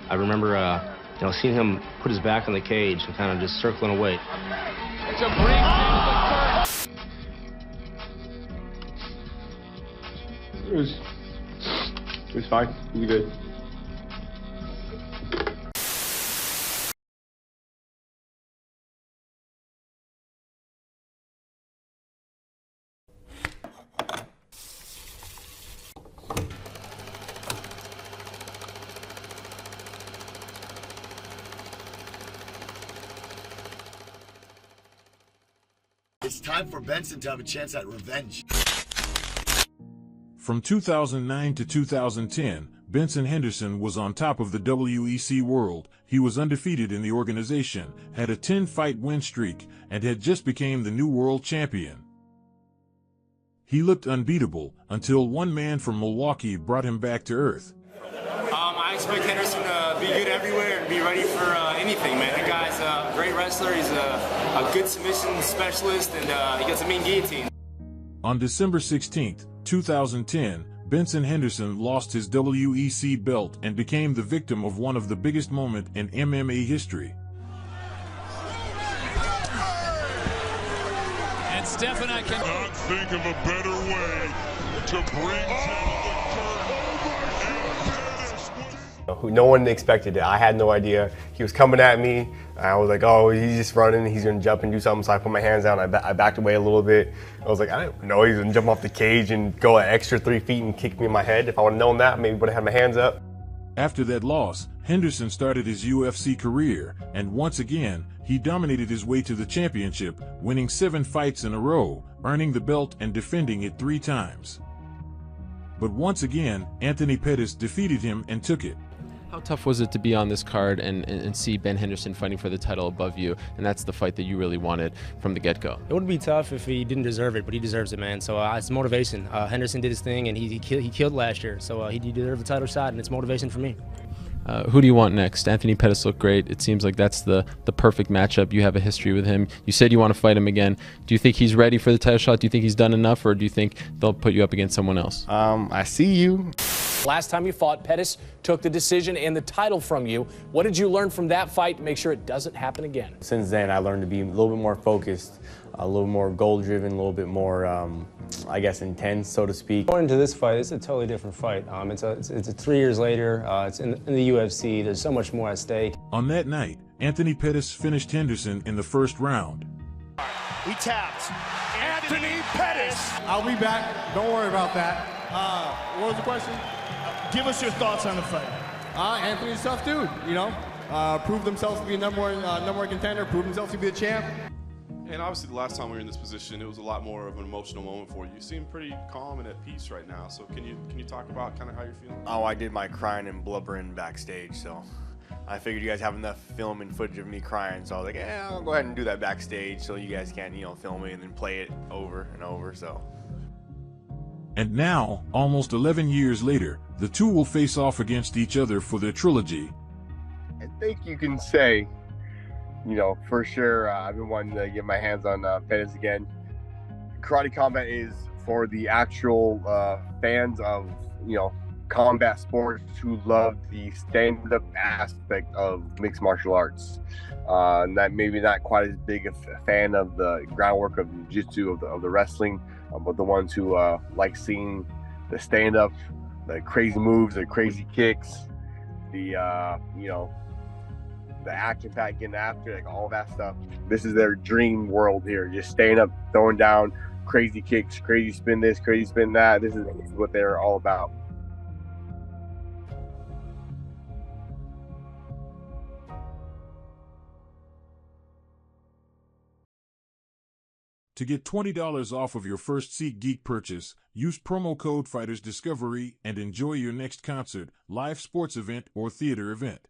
I remember, seeing him put his back on the cage and kind of just circling away. It's a brief It was fine. It was good. It's time for Benson to have a chance at revenge. From 2009 to 2010, Benson Henderson was on top of the WEC world. He was undefeated in the organization, had a 10-fight win streak, and had just become the new world champion. He looked unbeatable until one man from Milwaukee brought him back to earth. I expect Henderson to be good everywhere and be ready for anything, man. That guy's a great wrestler. He's a good submission specialist, and he gets a mean guillotine. On December 16, 2010, Benson Henderson lost his WEC belt and became the victim of one of the biggest moments in MMA history. And Stephen, I cannot think of a better way to bring No one expected it. I had no idea. He was coming at me. I was like, oh, he's just running. He's going to jump and do something. So I put my hands down. I backed away a little bit. I was like, I didn't know he was going to jump off the cage and go an extra 3 feet and kick me in my head. If I would have known that, maybe I would have had my hands up. After that loss, Henderson started his UFC career, and once again, he dominated his way to the championship, winning 7 fights in a row, earning the belt and defending it 3 times. But once again, Anthony Pettis defeated him and took it. How tough was it to be on this card and see Ben Henderson fighting for the title above you, and that's the fight that you really wanted from the get-go? It would be tough if he didn't deserve it, but he deserves it, man. So it's motivation. Henderson did his thing, and he killed last year, so he deserved the title shot, and it's motivation for me. Who do you want next? Anthony Pettis looked great. It seems like that's the perfect matchup. You have a history with him. You said you want to fight him again. Do you think he's ready for the title shot? Do you think he's done enough, or do you think they'll put you up against someone else? I see you. Last time you fought, Pettis took the decision and the title from you. What did you learn from that fight to make sure it doesn't happen again? Since then, I learned to be a little bit more focused, a little more goal-driven, a little bit more, I guess, intense, so to speak. Going into this fight, it's a totally different fight. It's 3 years later. It's in the UFC. There's so much more at stake. On that night, Anthony Pettis finished Henderson in the first round. We tapped Anthony Pettis. I'll be back. Don't worry about that. What was the question? Give us your thoughts on the fight. Anthony's a tough dude, proved himself to be a number one contender, proved himself to be the champ. And obviously the last time we were in this position, it was a lot more of an emotional moment for you. You seem pretty calm and at peace right now. So can you talk about kind of how you're feeling? Oh, I did my crying and blubbering backstage, so I figured you guys have enough film and footage of me crying, so I was like, I'll go ahead and do that backstage so you guys can, film it and then play it over and over, so. And now, almost 11 years later, the two will face off against each other for their trilogy. I think you can say, for sure, I've been wanting to get my hands on Pettis again. Karate Combat is for the actual fans of, combat sports who love the stand-up aspect of mixed martial arts. That maybe not quite as big a fan of the groundwork of jiu-jitsu, of the wrestling, but the ones who like seeing the stand-up, the crazy moves, the crazy kicks, the the action pack, getting after, like all that stuff. This is their dream world here. Just staying up, throwing down, crazy kicks, crazy spin this, crazy spin that. This is what they're all about. To get $20 off of your first SeatGeek purchase, use promo code FightersDiscovery and enjoy your next concert, live sports event, or theater event.